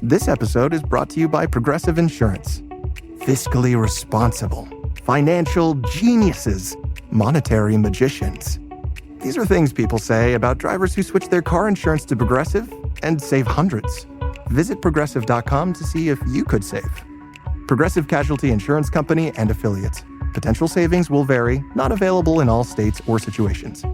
This episode is brought to you by Progressive Insurance. Fiscally responsible, financial geniuses, monetary magicians. These are things people say about drivers who switch their car insurance to Progressive and save hundreds. Visit progressive.com to see if you could save. Progressive Casualty Insurance Company and Affiliates. Potential savings will vary, not available in all states or situations.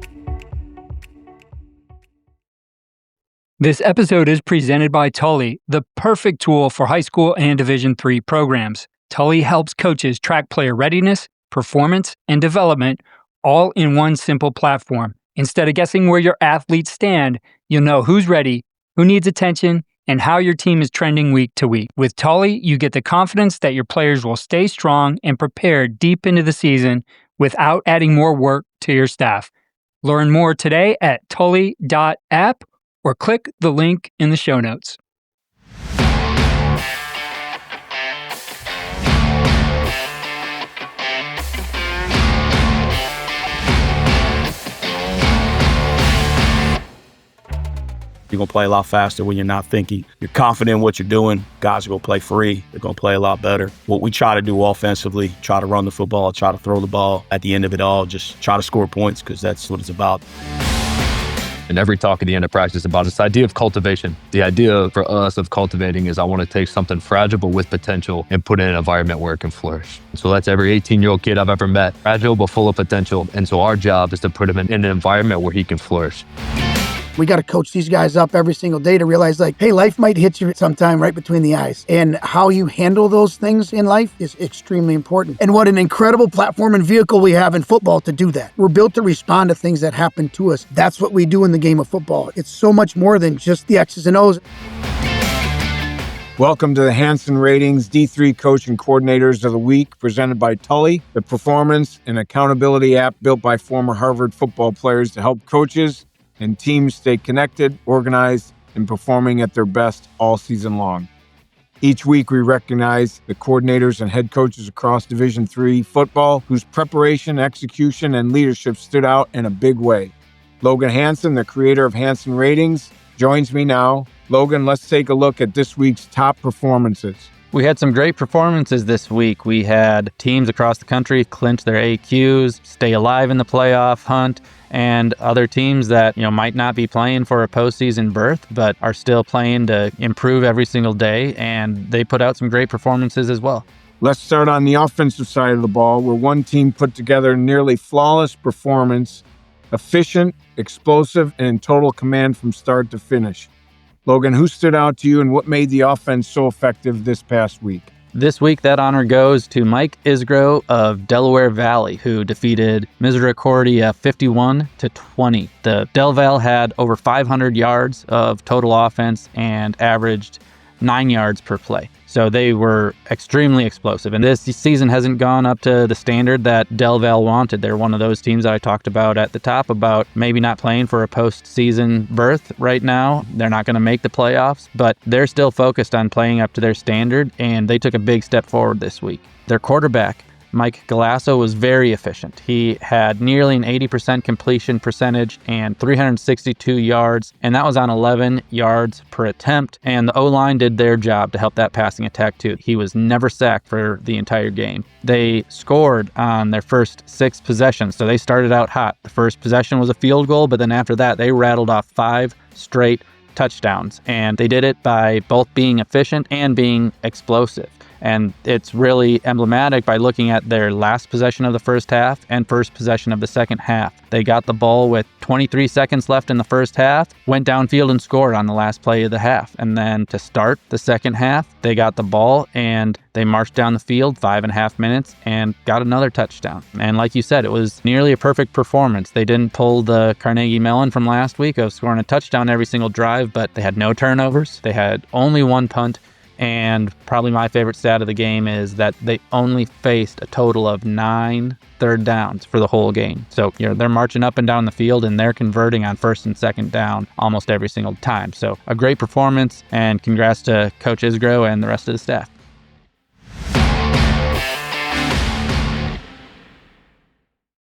This episode is presented by Tully, the perfect tool for high school and Division III programs. Tully helps coaches track player readiness, performance, and development all in one simple platform. Instead of guessing where your athletes stand, you'll know who's ready, who needs attention, and how your team is trending week to week. With Tully, you get the confidence that your players will stay strong and prepared deep into the season without adding more work to your staff. Learn more today at tully.app or click the link in the show notes. You're going to play a lot faster when you're not thinking. You're confident in what you're doing. Guys are going to play free. They're going to play a lot better. What we try to do offensively, try to run the football, try to throw the ball. At the end of it all, just try to score points because that's what it's about. And every talk at the end of practice is about this idea of cultivation. The idea for us of cultivating is I want to take something fragile but with potential and put it in an environment where it can flourish. So that's every 18-year-old kid I've ever met, fragile but full of potential. And so our job is to put him in an environment where he can flourish. We got to coach these guys up every single day to realize, like, hey, life might hit you sometime right between the eyes. And how you handle those things in life is extremely important. And what an incredible platform and vehicle we have in football to do that. We're built to respond to things that happen to us. That's what we do in the game of football. It's so much more than just the X's and O's. Welcome to the Hansen Ratings D3 Coach and Coordinators of the Week, presented by Tully, the performance and accountability app built by former Harvard football players to help coaches and teams stay connected, organized, and performing at their best all season long. Each week, we recognize the coordinators and head coaches across Division III football whose preparation, execution, and leadership stood out in a big way. Logan Hansen, the creator of Hansen Ratings, joins me now. Logan, let's take a look at this week's top performances. We had some great performances this week. We had teams across the country clinch their AQs, stay alive in the playoff hunt, and other teams that, might not be playing for a postseason berth, but are still playing to improve every single day, and they put out some great performances as well. Let's start on the offensive side of the ball, where one team put together a nearly flawless performance, efficient, explosive, and in total command from start to finish. Logan, who stood out to you and what made the offense so effective this past week? This week, that honor goes to Mike Isgro of Delaware Valley, who defeated Misericordia 51-20. The Del Val had over 500 yards of total offense and averaged 9 yards per play. So they were extremely explosive. And this season hasn't gone up to the standard that Del Val wanted. They're one of those teams that I talked about at the top about maybe not playing for a postseason berth right now. They're not going to make the playoffs, but they're still focused on playing up to their standard, and they took a big step forward this week. Their quarterback, Mike Galasso, was very efficient. He had nearly an 80% completion percentage and 362 yards, and that was on 11 yards per attempt. And the O-line did their job to help that passing attack too. He was never sacked for the entire game. They scored on their first 6 possessions, so they started out hot. The first possession was a field goal, but then after that, they rattled off 5 straight touchdowns. And they did it by both being efficient and being explosive. And it's really emblematic by looking at their last possession of the first half and first possession of the second half. They got the ball with 23 seconds left in the first half, went downfield and scored on the last play of the half. And then to start the second half, they got the ball and they marched down the field 5.5 minutes and got another touchdown. And like you said, it was nearly a perfect performance. They didn't pull the Carnegie Mellon from last week of scoring a touchdown every single drive, but they had no turnovers. They had only 1 punt. And probably my favorite stat of the game is that they only faced a total of 9 third downs for the whole game. So, they're marching up and down the field and they're converting on first and second down almost every single time. So a great performance, and congrats to Coach Isgro and the rest of the staff.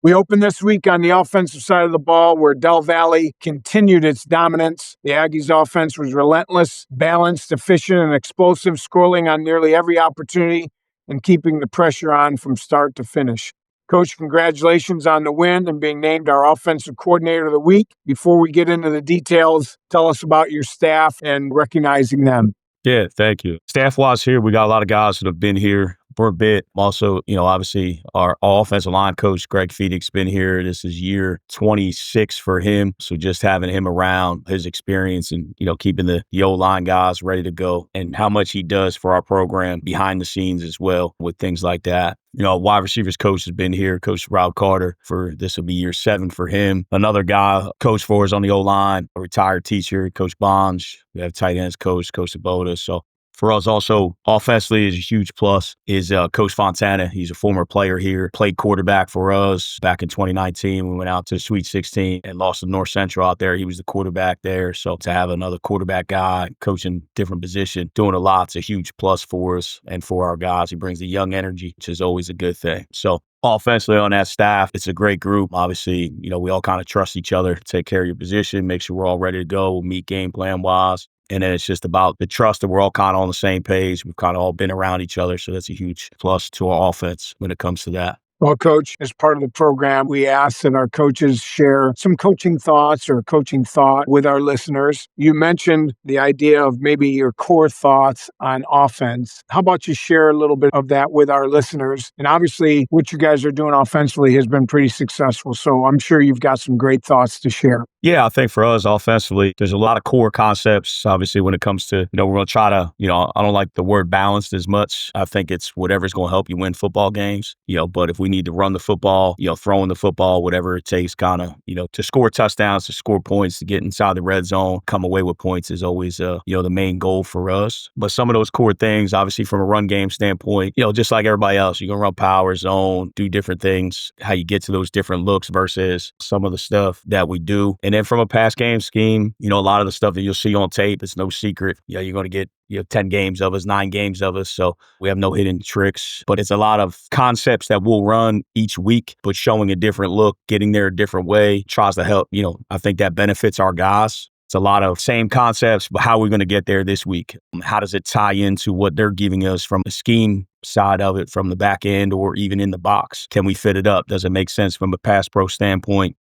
We opened this week on the offensive side of the ball where Del Valley continued its dominance. The Aggies offense was relentless, balanced, efficient, and explosive, scoring on nearly every opportunity and keeping the pressure on from start to finish. Coach, congratulations on the win and being named our offensive coordinator of the week. Before we get into the details, tell us about your staff and recognizing them. Yeah, thank you. Staff-wise here, we got a lot of guys that have been here for a bit. Also, obviously our offensive line coach, Greg Phoenix, been here. This is year 26 for him. So just having him around, his experience and, keeping the O-line guys ready to go and how much he does for our program behind the scenes as well with things like that. Wide receivers coach has been here, Coach Rob Carter, this will be year 7 for him. Another guy, coach for us on the O-line, a retired teacher, Coach Bonge. We have tight ends coach Sabota. So for us also, offensively is a huge plus is Coach Fontana. He's a former player here, played quarterback for us back in 2019. We went out to Sweet 16 and lost to North Central out there. He was the quarterback there. So to have another quarterback guy coaching different position, doing a lot's a huge plus for us and for our guys. He brings the young energy, which is always a good thing. So offensively on that staff, it's a great group. Obviously, we all kind of trust each other, take care of your position, make sure we're all ready to go, meet game plan wise. And then it's just about the trust that we're all kind of on the same page. We've kind of all been around each other. So that's a huge plus to our offense when it comes to that. Well, Coach, as part of the program, we ask that our coaches share some coaching thoughts or coaching thought with our listeners. You mentioned the idea of maybe your core thoughts on offense. How about you share a little bit of that with our listeners? And obviously, what you guys are doing offensively has been pretty successful. So I'm sure you've got some great thoughts to share. Yeah, I think for us offensively, there's a lot of core concepts, obviously, when it comes to, we're going to try to, I don't like the word balanced as much. I think it's whatever's going to help you win football games, but if we need to run the football, throwing the football, whatever it takes kind of, to score touchdowns, to score points, to get inside the red zone, come away with points is always, the main goal for us. But some of those core things, obviously from a run game standpoint, just like everybody else, you're going to run power, zone, do different things, how you get to those different looks versus some of the stuff that we do. And then from a pass game scheme, a lot of the stuff that you'll see on tape, it's no secret. You're going to get 10 games of us, 9 games of us. So we have no hidden tricks, but it's a lot of concepts that we'll run each week, but showing a different look, getting there a different way tries to help. I think that benefits our guys. It's a lot of same concepts, but how are we going to get there this week? How does it tie into what they're giving us from the scheme side of it, from the back end or even in the box? Can we fit it up? Does it make sense from a pass pro standpoint?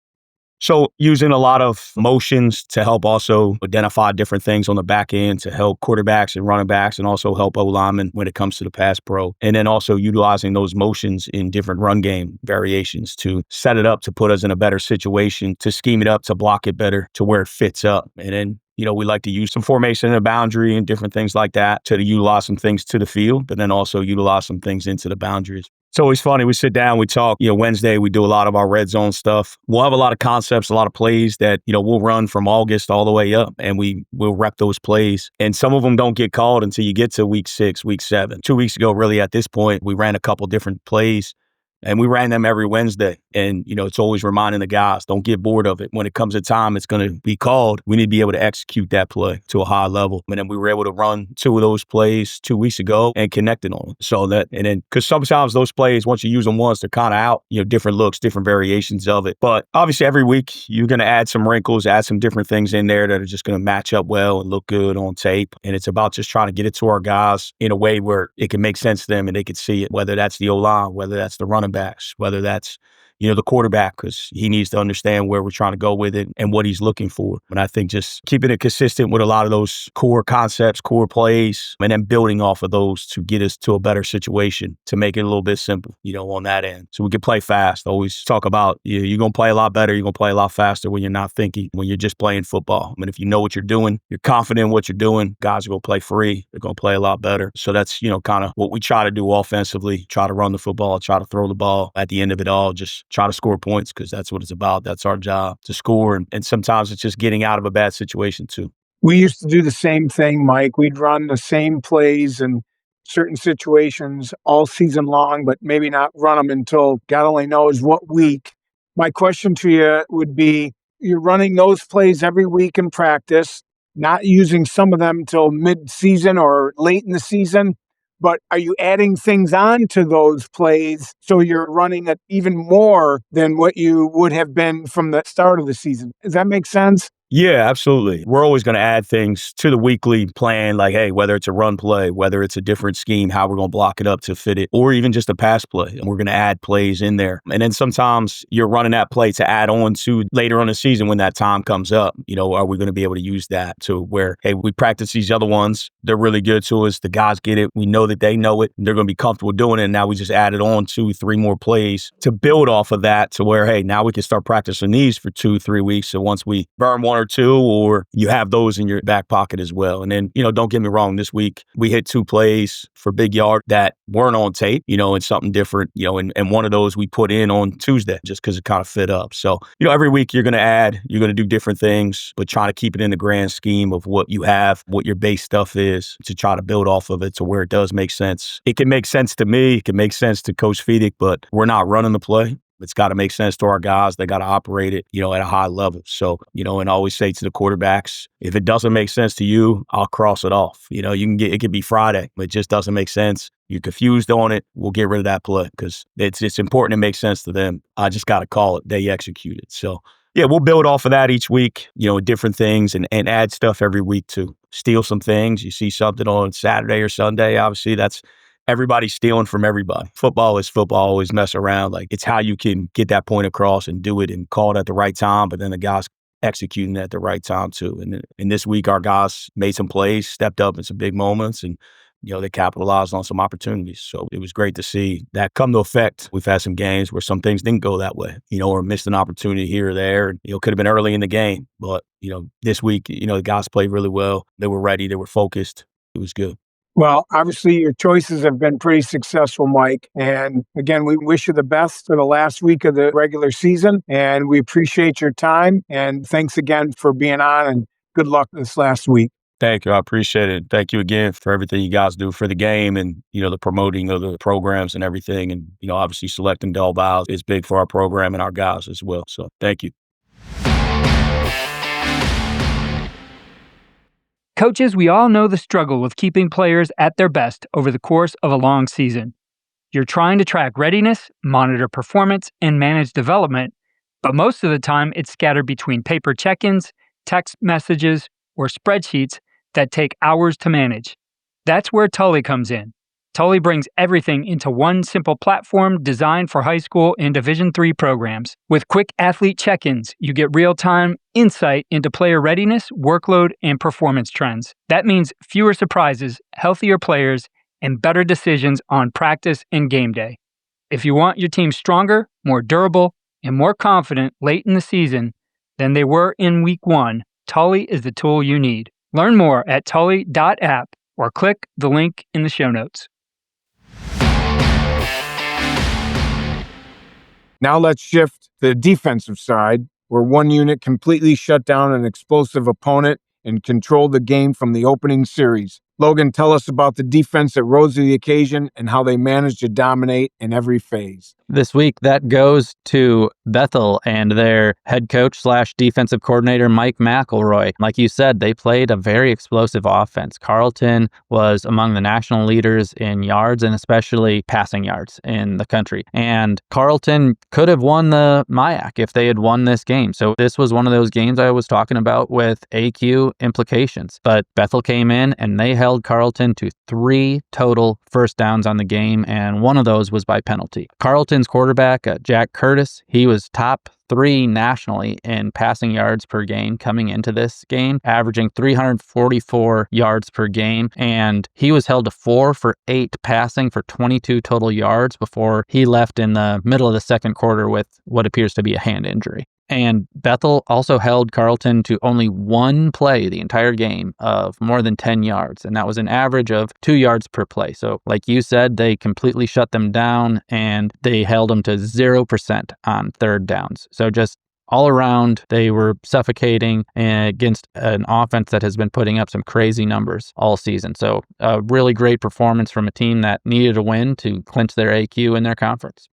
So using a lot of motions to help also identify different things on the back end to help quarterbacks and running backs and also help O-linemen when it comes to the pass pro. And then also utilizing those motions in different run game variations to set it up to put us in a better situation, to scheme it up, to block it better, to where it fits up. And then we like to use some formation in the boundary and different things like that to utilize some things to the field, but then also utilize some things into the boundaries. It's always funny. We sit down, we talk. Wednesday, we do a lot of our red zone stuff. We'll have a lot of concepts, a lot of plays that, we'll run from August all the way up, and we'll rep those plays. And some of them don't get called until you get to week 6, week 7. 2 weeks ago, really, at this point, we ran a couple different plays. And we ran them every Wednesday. And, it's always reminding the guys, don't get bored of it. When it comes to time, it's going to be called. We need to be able to execute that play to a high level. And then we were able to run 2 of those plays 2 weeks ago and connected on them. Because sometimes those plays, once you use them once, they're kind of out, different looks, different variations of it. But obviously every week you're going to add some wrinkles, add some different things in there that are just going to match up well and look good on tape. And it's about just trying to get it to our guys in a way where it can make sense to them and they can see it, whether that's the O-line, whether that's the running backs, whether that's, the quarterback, because he needs to understand where we're trying to go with it and what he's looking for. And I think just keeping it consistent with a lot of those core concepts, core plays, and then building off of those to get us to a better situation, to make it a little bit simple, on that end. So we can play fast. Always talk about, you're going to play a lot better. You're going to play a lot faster when you're not thinking, when you're just playing football. I mean, if you know what you're doing, you're confident in what you're doing, guys are going to play free. They're going to play a lot better. So that's, kind of what we try to do offensively, try to run the football, try to throw the ball. At the end of it all, just try to score points because that's what it's about. That's our job, to score. And sometimes it's just getting out of a bad situation too. We used to do the same thing, Mike. We'd run the same plays in certain situations all season long, but maybe not run them until God only knows what week. My question to you would be, you're running those plays every week in practice, not using some of them until mid-season or late in the season. but are you adding things on to those plays so you're running it even more than what you would have been from the start of the season? Does that make sense? Yeah, absolutely. We're always going to add things to the weekly plan, like, hey, whether it's a run play, whether it's a different scheme, how we're going to block it up to fit it, or even just a pass play. And we're going to add plays in there. And then sometimes you're running that play to add on to later on in the season when that time comes up. Are we going to be able to use that to where, hey, we practice these other ones. They're really good to us. The guys get it. We know that they know it. They're going to be comfortable doing it. And now we just added on 2-3 more plays to build off of that to where, hey, now we can start practicing these for 2-3 weeks. So once we burn one or two, or you have those in your back pocket as well. And then, don't get me wrong, this week we hit 2 plays for big yard that weren't on tape, and something different, and one of those we put in on Tuesday just because it kind of fit up. So, every week you're going to add, you're going to do different things, but try to keep it in the grand scheme of what you have, what your base stuff is, to try to build off of it to where it does make sense. It can make sense to me. It can make sense to Coach Fedick, but we're not running the play. It's got to make sense to our guys. They got to operate it, at a high level. So, and I always say to the quarterbacks, if it doesn't make sense to you, I'll cross it off. It could be Friday, but it just doesn't make sense. You're confused on it. We'll get rid of that play because it's important to make sense to them. I just got to call it. They execute it. So, yeah, we'll build off of that each week, different things and add stuff every week too. Steal some things. You see something on Saturday or Sunday, obviously that's everybody's stealing from everybody. Football is football, always mess around. Like, it's how you can get that point across and do it and call it at the right time, but then the guys executing at the right time too. And this week, our guys made some plays, stepped up in some big moments, and they capitalized on some opportunities. So it was great to see that come to effect. We've had some games where some things didn't go that way, or missed an opportunity here or there. And, could have been early in the game. But, this week, the guys played really well. They were ready. They were focused. It was good. Well, obviously your choices have been pretty successful, Mike. And again, we wish you the best for the last week of the regular season. And we appreciate your time. And thanks again for being on, and good luck this last week. Thank you. I appreciate it. Thank you again for everything you guys do for the game and, the promoting of the programs and everything. And, obviously selecting Del Valle is big for our program and our guys as well. So thank you. Coaches, we all know the struggle with keeping players at their best over the course of a long season. You're trying to track readiness, monitor performance, and manage development, but most of the time it's scattered between paper check-ins, text messages, or spreadsheets that take hours to manage. That's where Tully comes in. Tully brings everything into one simple platform designed for high school and Division III programs. With quick athlete check-ins, you get real-time insight into player readiness, workload, and performance trends. That means fewer surprises, healthier players, and better decisions on practice and game day. If you want your team stronger, more durable, and more confident late in the season than they were in week 1, Tully is the tool you need. Learn more at tully.app or click the link in the show notes. Now let's shift to the defensive side, where one unit completely shut down an explosive opponent and controlled the game from the opening series. Logan, tell us about the defense that rose to the occasion and how they managed to dominate in every phase. This week, that goes to Bethel and their head coach / defensive coordinator, Mike McElroy. Like you said, they played a very explosive offense. Carlton was among the national leaders in yards and especially passing yards in the country. And Carlton could have won the MIAC if they had won this game. So this was one of those games I was talking about with AQ implications. But Bethel came in and they held Carlton to 3 total first downs on the game, and one of those was by penalty. Carlton's quarterback, Jack Curtis, he was top 3 nationally in passing yards per game coming into this game, averaging 344 yards per game, and he was held to 4 for 8 passing for 22 total yards before he left in the middle of the second quarter with what appears to be a hand injury. And Bethel also held Carlton to only 1 play the entire game of more than 10 yards, and that was an average of 2 yards per play. So like you said, they completely shut them down, and they held them to 0% on third downs. So just all around, they were suffocating against an offense that has been putting up some crazy numbers all season. So a really great performance from a team that needed a win to clinch their AQ in their conference.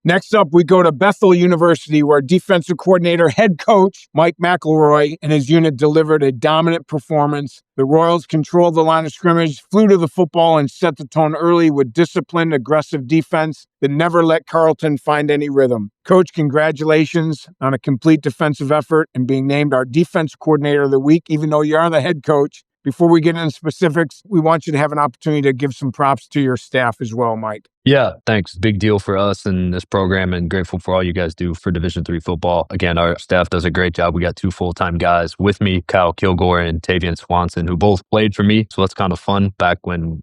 Next up, we go to Bethel University, where defensive coordinator, head coach Mike McElroy and his unit delivered a dominant performance. The Royals controlled the line of scrimmage, flew to the football, and set the tone early with disciplined, aggressive defense that never let Carleton find any rhythm. Coach, congratulations on a complete defensive effort and being named our defense coordinator of the week, even though you are the head coach. Before we get into specifics, we want you to have an opportunity to give some props to your staff as well, Mike. Yeah, thanks. Big deal for us in this program, and grateful for all you guys do for Division III football. Again, our staff does a great job. We got 2 full-time guys with me, Kyle Kilgore and Tavian Swanson, who both played for me. So that's kind of fun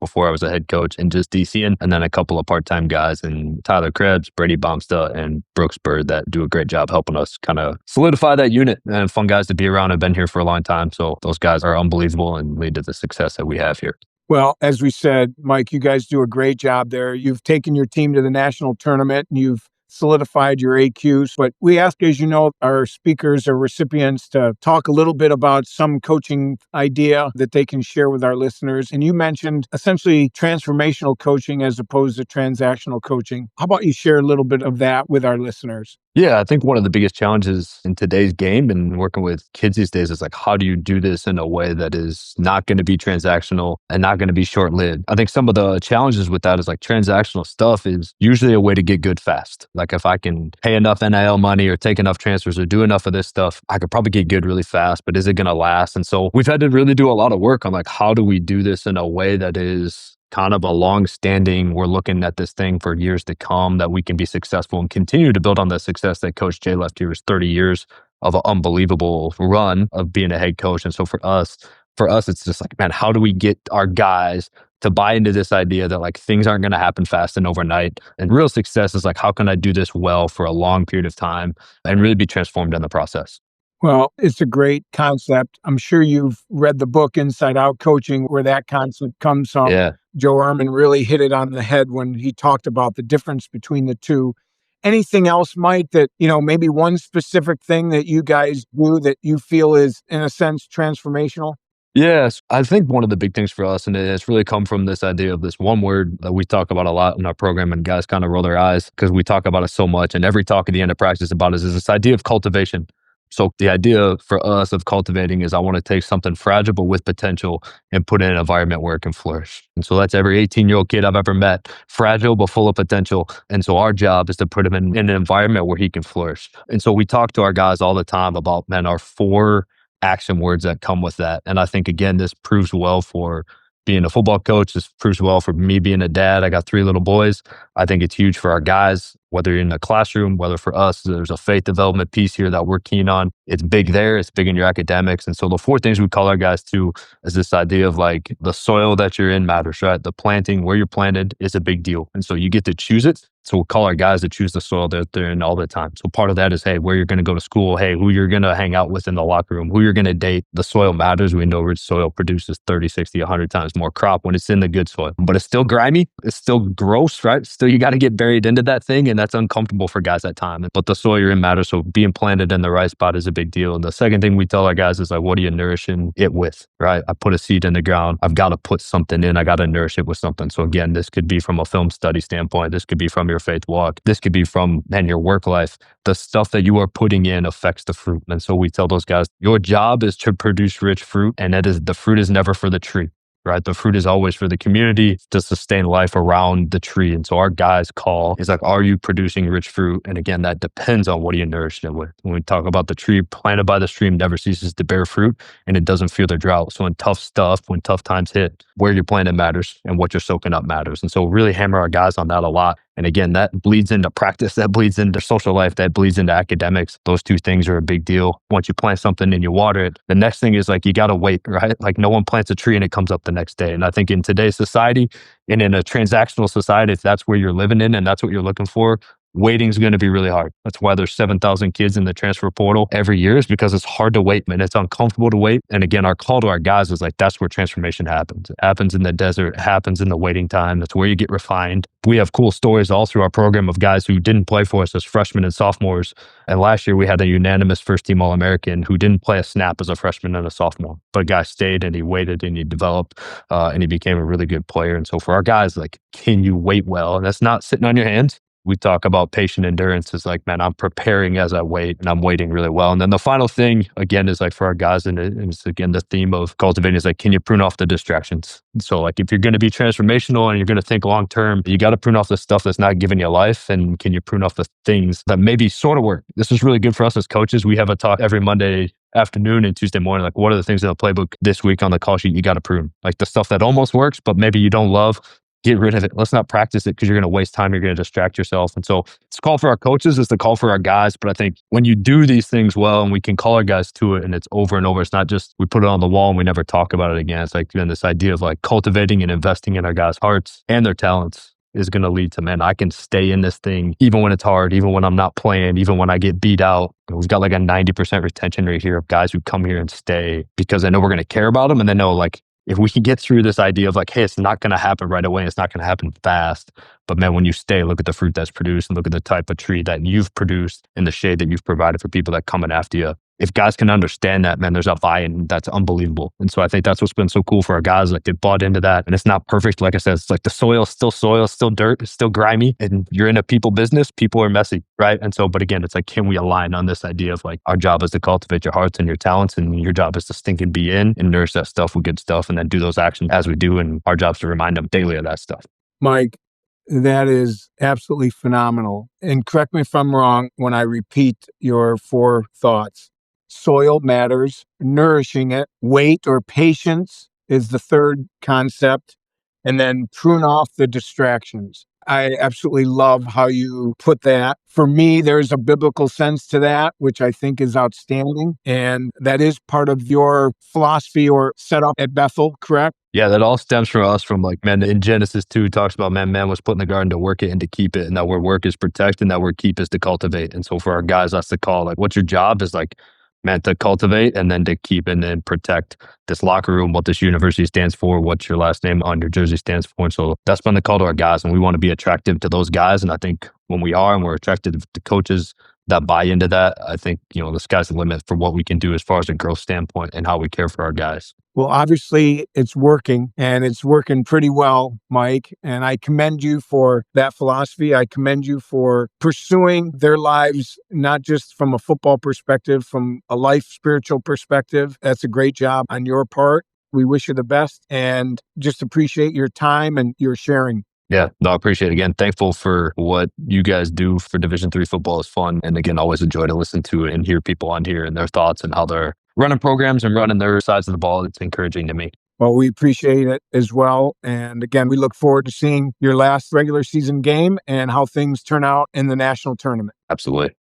before I was a head coach and just DCing. And then a couple of part-time guys, and Tyler Krebs, Brady Baumsta, and Brooks Bird, that do a great job helping us kind of solidify that unit, and fun guys to be around. I've been here for a long time. So those guys are unbelievable and lead to the success that we have here. Well, as we said, Mike, you guys do a great job there. You've taken your team to the national tournament and you've solidified your AQs. But we ask, as you know, our speakers or recipients to talk a little bit about some coaching idea that they can share with our listeners. And you mentioned essentially transformational coaching as opposed to transactional coaching. How about you share a little bit of that with our listeners? Yeah, I think one of the biggest challenges in today's game and working with kids these days is like, how do you do this in a way that is not going to be transactional and not going to be short-lived? I think some of the challenges with that is like transactional stuff is usually a way to get good fast. Like if I can pay enough NIL money or take enough transfers or do enough of this stuff, I could probably get good really fast, but is it going to last? And so we've had to really do a lot of work on like, how do we do this in a way that is kind of a long-standing, we're looking at this thing for years to come, that we can be successful and continue to build on the success that Coach Jay left here is 30 years of an unbelievable run of being a head coach. And so for us, it's just like, man, how do we get our guys to buy into this idea that like things aren't going to happen fast and overnight? And real success is like, how can I do this well for a long period of time and really be transformed in the process? Well, it's a great concept. I'm sure you've read the book Inside Out Coaching, where that concept comes from. Yeah. Joe Ehrmann really hit it on the head when he talked about the difference between the two. Anything else, Mike, that, maybe one specific thing that you guys do that you feel is, in a sense, transformational? Yes, I think one of the big things for us, and it's really come from this idea of this one word that we talk about a lot in our program, and guys kind of roll their eyes because we talk about it so much, and every talk at the end of practice about it is this idea of cultivation. So the idea for us of cultivating is I want to take something fragile but with potential and put it in an environment where it can flourish. And so that's every 18-year-old kid I've ever met, fragile but full of potential. And so our job is to put him in an environment where he can flourish. And so we talk to our guys all the time about, man, our 4 action words that come with that. And I think, again, this proves well for being a football coach. This proves well for me being a dad. I got 3 little boys. I think it's huge for our guys, whether you're in the classroom, whether for us, there's a faith development piece here that we're keen on. It's big there. It's big in your academics. And so the 4 things we call our guys to is this idea of like the soil that you're in matters, right? The planting, where you're planted is a big deal. And so you get to choose it. So we'll call our guys to choose the soil that they're in all the time. So part of that is, hey, where you're going to go to school, hey, who you're going to hang out with in the locker room, who you're going to date. The soil matters. We know rich soil produces 30, 60, 100 times more crop when it's in the good soil. But it's still grimy. It's still gross, right? Still, you got to get buried into that thing, and that's uncomfortable for guys at times. But the soil you're in matters. So being planted in the right spot is a big deal. And the second thing we tell our guys is like, what are you nourishing it with, right? I put a seed in the ground. I've got to put something in. I got to nourish it with something. So again, this could be from a film study standpoint. This could be from your faith walk. This could be from, your work life. The stuff that you are putting in affects the fruit. And so we tell those guys, your job is to produce rich fruit, and the fruit is never for the tree. Right? The fruit is always for the community to sustain life around the tree. And so our guys' call is like, are you producing rich fruit? And again, that depends on what you nourish it with. When we talk about the tree planted by the stream never ceases to bear fruit, and it doesn't feel the drought. So when tough times hit, where you're planted matters and what you're soaking up matters. And so really hammer our guys on that a lot. And again, that bleeds into practice, that bleeds into social life, that bleeds into academics. Those 2 things are a big deal. Once you plant something and you water it, the next thing is like, you got to wait, right? Like no one plants a tree and it comes up the next day. And I think in today's society and in a transactional society, if that's where you're living in and that's what you're looking for, waiting is going to be really hard. That's why there's 7,000 kids in the transfer portal every year, is because it's hard to wait, and it's uncomfortable to wait. And again, our call to our guys is like, that's where transformation happens. It happens in the desert, it happens in the waiting time. That's where you get refined. We have cool stories all through our program of guys who didn't play for us as freshmen and sophomores. And last year we had a unanimous first team All-American who didn't play a snap as a freshman and a sophomore, but a guy stayed and he waited and he developed and he became a really good player. And so for our guys, like, can you wait well? And that's not sitting on your hands. We talk about patient endurance. It's like, man, I'm preparing as I wait, and I'm waiting really well. And then the final thing, again, is like for our guys, and it's again the theme of cultivating is like, can you prune off the distractions? So like if you're going to be transformational and you're going to think long term, you got to prune off the stuff that's not giving you life. And can you prune off the things that maybe sort of work? This is really good for us as coaches. We have a talk every Monday afternoon and Tuesday morning, like what are the things in the playbook this week on the call sheet you got to prune? Like the stuff that almost works, but maybe you don't love. Get rid of it. Let's not practice it because you're going to waste time. You're going to distract yourself. And so it's a call for our coaches. It's the call for our guys. But I think when you do these things well and we can call our guys to it and it's over and over, it's not just we put it on the wall and we never talk about it again. It's like then this idea of like cultivating and investing in our guys' hearts and their talents is going to lead to, man, I can stay in this thing even when it's hard, even when I'm not playing, even when I get beat out. We've got like a 90% retention rate here of guys who come here and stay because they know we're going to care about them. And they know like, if we can get through this idea of like, hey, it's not going to happen right away. It's not going to happen fast. But man, when you stay, look at the fruit that's produced and look at the type of tree that you've produced and the shade that you've provided for people that come in after you. If guys can understand that, man, there's a buy-in that's unbelievable. And so I think that's what's been so cool for our guys. Like they bought into that. And it's not perfect. Like I said, it's like the soil, still dirt, it's still grimy. And you're in a people business, people are messy, right? And so, but again, it's like, can we align on this idea of like, our job is to cultivate your hearts and your talents, and your job is to stink and be in and nourish that stuff with good stuff and then do those actions as we do. And our job is to remind them daily of that stuff. Mike, that is absolutely phenomenal. And correct me if I'm wrong when I repeat your 4 thoughts. Soil matters, nourishing it, weight or patience is the third concept, and then prune off the distractions. I absolutely love how you put that. For me, there's a biblical sense to that, which I think is outstanding. And that is part of your philosophy or setup at Bethel, correct? Yeah, that all stems from us from like, man, in Genesis 2, it talks about, man was put in the garden to work it and to keep it. And that word work is protect and that word keep is to cultivate. And so for our guys, that's the call. Like, what's your job is like, man, to cultivate and then to keep and then protect this locker room, what this university stands for, what your last name on your jersey stands for. And so that's been the call to our guys. And we want to be attractive to those guys. And I think when we are and we're attracted to coaches that buy into that, I think, the sky's the limit for what we can do as far as a growth standpoint and how we care for our guys. Well, obviously it's working and it's working pretty well, Mike. And I commend you for that philosophy. I commend you for pursuing their lives, not just from a football perspective, from a life spiritual perspective. That's a great job on your part. We wish you the best and just appreciate your time and your sharing. Yeah, no, I appreciate it. Again, thankful for what you guys do for Division III football. Is fun. And again, always enjoy to listen to it and hear people on here and their thoughts and how they're running programs and running their sides of the ball. It's encouraging to me. Well, we appreciate it as well. And again, we look forward to seeing your last regular season game and how things turn out in the national tournament. Absolutely.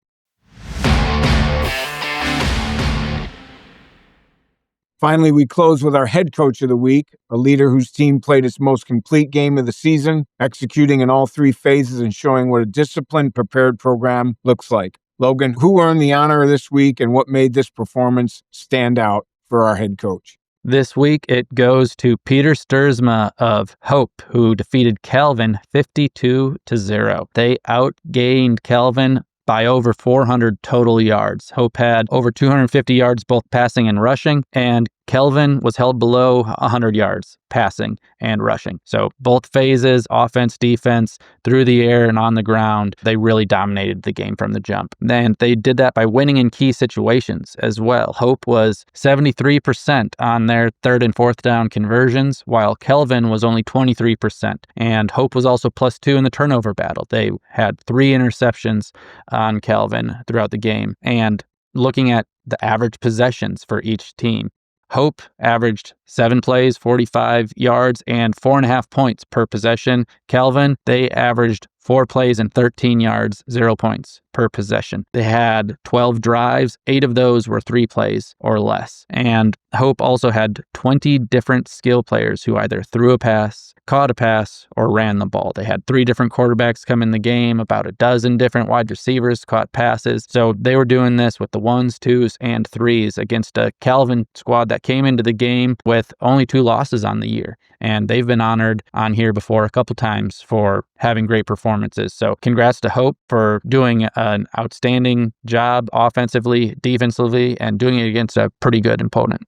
Finally, we close with our head coach of the week, a leader whose team played its most complete game of the season, executing in all 3 phases and showing what a disciplined, prepared program looks like. Logan, who earned the honor this week and what made this performance stand out for our head coach? This week, it goes to Peter Stuursma of Hope, who defeated Calvin 52-0. They outgained Calvin by over 400 total yards. Hope had over 250 yards both passing and rushing, and Kelvin was held below 100 yards passing and rushing. So both phases, offense, defense, through the air and on the ground, they really dominated the game from the jump. And they did that by winning in key situations as well. Hope was 73% on their 3rd and 4th down conversions, while Kelvin was only 23%. And Hope was also +2 in the turnover battle. They had 3 interceptions on Kelvin throughout the game. And looking at the average possessions for each team, Hope averaged 7 plays, 45 yards, and 4.5 points per possession. Calvin, they averaged 4 plays and 13 yards, 0 points per possession. They had 12 drives. 8 of those were 3 plays or less. And Hope also had 20 different skill players who either threw a pass, caught a pass, or ran the ball. They had 3 different quarterbacks come in the game, about a dozen different wide receivers caught passes. So they were doing this with the 1s, 2s, and 3s against a Calvin squad that came into the game with only 2 losses on the year. And they've been honored on here before a couple times for having great performances. So congrats to Hope for doing an outstanding job offensively, defensively, and doing it against a pretty good opponent.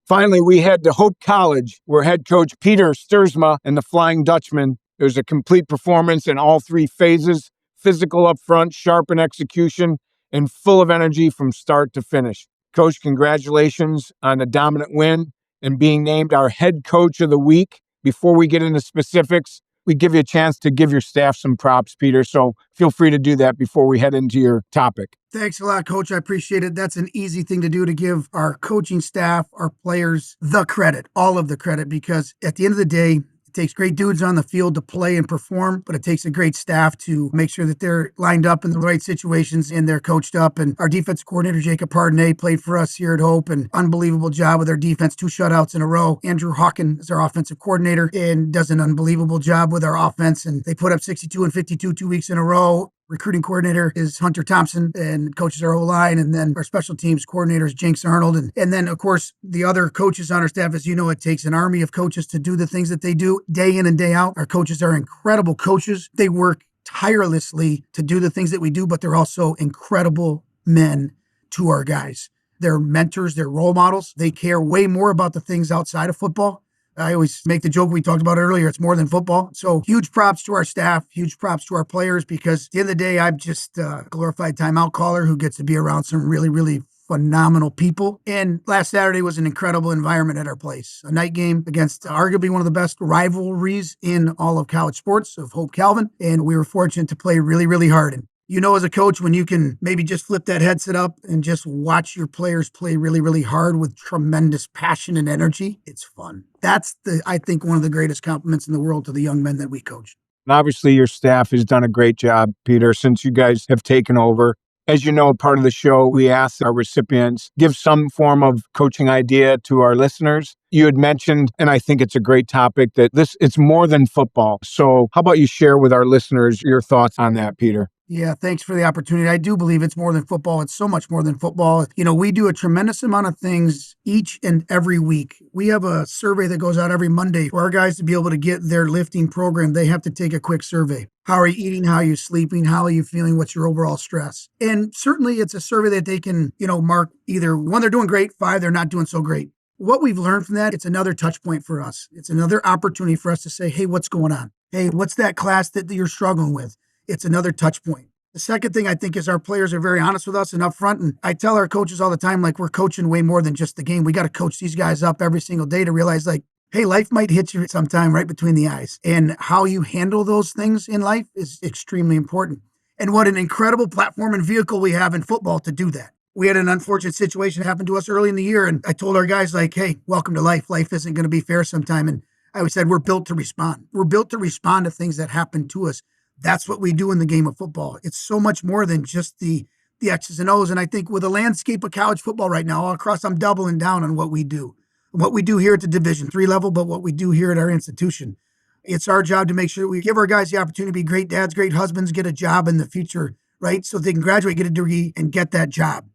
Finally, we head to Hope College, where head coach Peter Stuursma and the Flying Dutchman. There's a complete performance in all 3 phases. physical up front, sharp in execution, and full of energy from start to finish. Coach, congratulations on the dominant win and being named our head coach of the week. Before we get into specifics, we give you a chance to give your staff some props, Peter. So feel free to do that before we head into your topic. Thanks a lot, Coach. I appreciate it. That's an easy thing to do, to give our coaching staff, our players, the credit, all of the credit, because at the end of the day, it takes great dudes on the field to play and perform, but it takes a great staff to make sure that they're lined up in the right situations and they're coached up. And our defense coordinator, Jacob Pardonnet, played for us here at Hope, and unbelievable job with our defense, 2 shutouts in a row. Andrew Hawken is our offensive coordinator and does an unbelievable job with our offense. And they put up 62 and 52 2 weeks in a row. Recruiting coordinator is Hunter Thompson and coaches our O-line. And then our special teams coordinator is Jinx Arnold. And then, of course, the other coaches on our staff, as you know, it takes an army of coaches to do the things that they do day in and day out. Our coaches are incredible coaches. They work tirelessly to do the things that we do, but they're also incredible men to our guys. They're mentors, they're role models. They care way more about the things outside of football. I always make the joke we talked about earlier, it's more than football. So huge props to our staff, huge props to our players, because at the end of the day, I'm just a glorified timeout caller who gets to be around some really, really phenomenal people. And last Saturday was an incredible environment at our place. A night game against arguably one of the best rivalries in all of college sports, of Hope Calvin. And we were fortunate to play really, really hard. And you know, as a coach, when you can maybe just flip that headset up and just watch your players play really, really hard with tremendous passion and energy, it's fun. That's I think, one of the greatest compliments in the world to the young men that we coach. And obviously, your staff has done a great job, Peter, since you guys have taken over. As you know, part of the show, we ask our recipients give some form of coaching idea to our listeners. You had mentioned, and I think it's a great topic, that it's more than football. So how about you share with our listeners your thoughts on that, Peter? Yeah, thanks for the opportunity. I do believe it's more than football. It's so much more than football. You know, we do a tremendous amount of things each and every week. We have a survey that goes out every Monday for our guys to be able to get their lifting program. They have to take a quick survey. How are you eating? How are you sleeping? How are you feeling? What's your overall stress? And certainly it's a survey that they can, mark either 1, they're doing great, 5, they're not doing so great. What we've learned from that, it's another touch point for us. It's another opportunity for us to say, hey, what's going on? Hey, what's that class that you're struggling with? It's another touch point. The second thing I think is our players are very honest with us and upfront. And I tell our coaches all the time, like, we're coaching way more than just the game. We got to coach these guys up every single day to realize, like, hey, life might hit you sometime right between the eyes. And how you handle those things in life is extremely important. And what an incredible platform and vehicle we have in football to do that. We had an unfortunate situation happen to us early in the year. And I told our guys, like, hey, welcome to life. Life isn't going to be fair sometime. And I always said, we're built to respond. We're built to respond to things that happen to us. That's what we do in the game of football. It's so much more than just the X's and O's. And I think with the landscape of college football right now, all across, I'm doubling down on what we do. What we do here at the Division III level, but what we do here at our institution. It's our job to make sure we give our guys the opportunity to be great dads, great husbands, get a job in the future, right? So they can graduate, get a degree, and get that job.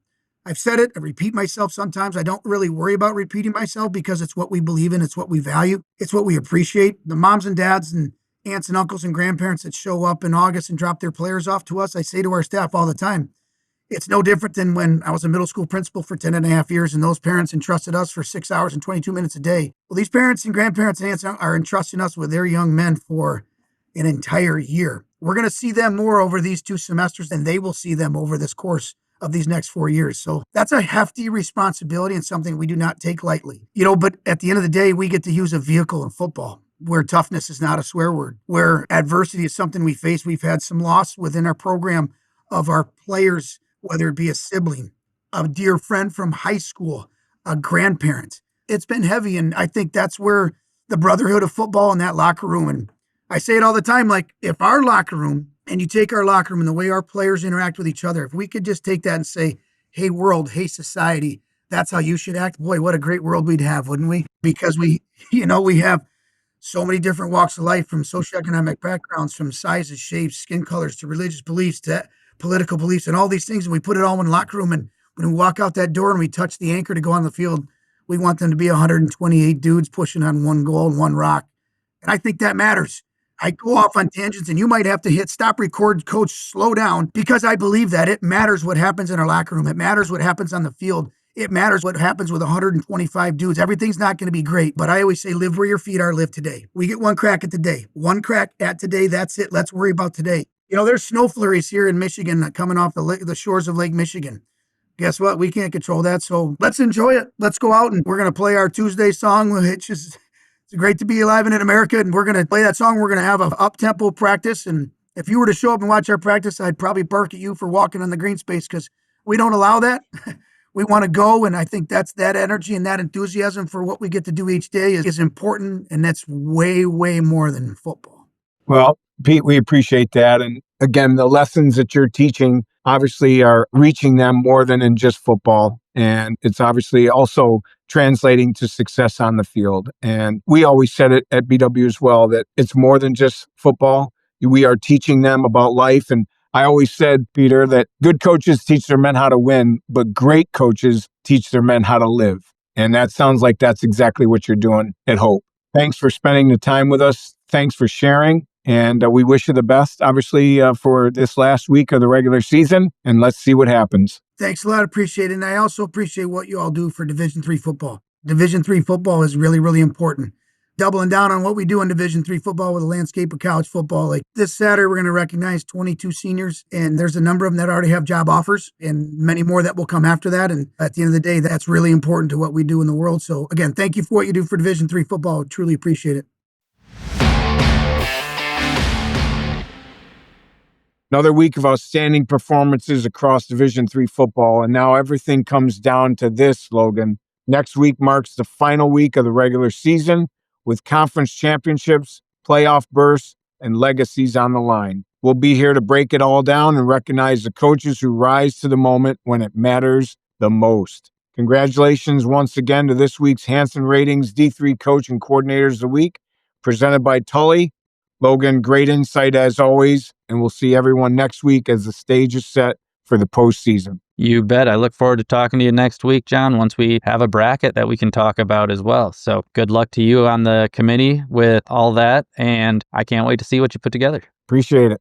I've said it, I repeat myself sometimes. I don't really worry about repeating myself because it's what we believe in, it's what we value, it's what we appreciate. The moms and dads and aunts and uncles and grandparents that show up in August and drop their players off to us, I say to our staff all the time, it's no different than when I was a middle school principal for 10 and a half years and those parents entrusted us for 6 hours and 22 minutes a day. Well, these parents and grandparents and aunts are entrusting us with their young men for an entire year. We're going to see them more over these 2 semesters than they will see them over this course of these next 4 years. So that's a hefty responsibility and something we do not take lightly. But at the end of the day, we get to use a vehicle in football where toughness is not a swear word, where adversity is something we face. We've had some loss within our program of our players, whether it be a sibling, a dear friend from high school, a grandparent. It's been heavy, and I think that's where the brotherhood of football in that locker room, and I say it all the time, like, if our locker room, and you take our locker room and the way our players interact with each other, if we could just take that and say, hey, world, hey, society, that's how you should act, boy, what a great world we'd have, wouldn't we? Because we have so many different walks of life, from socioeconomic backgrounds, from sizes, shapes, skin colors, to religious beliefs, to political beliefs, and all these things. And we put it all in the locker room. And when we walk out that door and we touch the anchor to go on the field, we want them to be 128 dudes pushing on one goal and one rock. And I think that matters. I go off on tangents and you might have to hit stop, record, coach, slow down, because I believe that it matters what happens in our locker room. It matters what happens on the field. It matters what happens with 125 dudes. Everything's not going to be great, but I always say, live where your feet are, live today. We get one crack at today. One crack at today, that's it. Let's worry about today. There's snow flurries here in Michigan coming off the shores of Lake Michigan. Guess what? We can't control that. So let's enjoy it. Let's go out and we're going to play our Tuesday song. It's great to be alive in America. And we're going to play that song. We're going to have an up-tempo practice. And if you were to show up and watch our practice, I'd probably bark at you for walking on the green space because we don't allow that. We want to go. And I think that's that energy and that enthusiasm for what we get to do each day is important. And that's way, way more than football. Well, Pete, we appreciate that. And again, the lessons that you're teaching obviously are reaching them more than in just football. And it's obviously also translating to success on the field. And we always said it at BW as well, that it's more than just football. We are teaching them about life. And I always said, Peter, that good coaches teach their men how to win, but great coaches teach their men how to live. And that sounds like that's exactly what you're doing at Hope. Thanks for spending the time with us. Thanks for sharing. And we wish you the best, obviously, for this last week of the regular season. And let's see what happens. Thanks a lot. Appreciate it. And I also appreciate what you all do for Division III football. Division III football is really, really important. Doubling down on what we do in Division III football with the landscape of college football. Like this Saturday, we're going to recognize 22 seniors. And there's a number of them that already have job offers and many more that will come after that. And at the end of the day, that's really important to what we do in the world. So again, thank you for what you do for Division III football. Truly appreciate it. Another week of outstanding performances across Division III football, and now everything comes down to this, Logan. Next week marks the final week of the regular season with conference championships, playoff bursts, and legacies on the line. We'll be here to break it all down and recognize the coaches who rise to the moment when it matters the most. Congratulations once again to this week's Hansen Ratings D3 Coach and Coordinators of the Week, presented by Tully. Logan, great insight as always, and we'll see everyone next week as the stage is set for the postseason. You bet. I look forward to talking to you next week, John, once we have a bracket that we can talk about as well. So good luck to you on the committee with all that, and I can't wait to see what you put together. Appreciate it.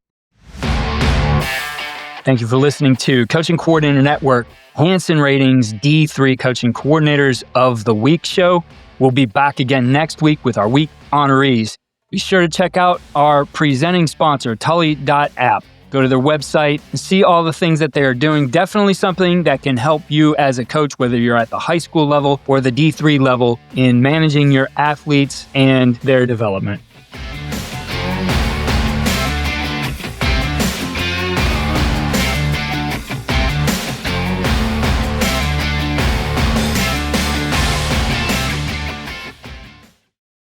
Thank you for listening to Coaching Coordinator Network, Hansen Ratings D3 Coaching Coordinators of the Week show. We'll be back again next week with our week honorees. Be sure to check out our presenting sponsor, Tully.app. Go to their website and see all the things that they are doing. Definitely something that can help you as a coach, whether you're at the high school level or the D3 level, in managing your athletes and their development.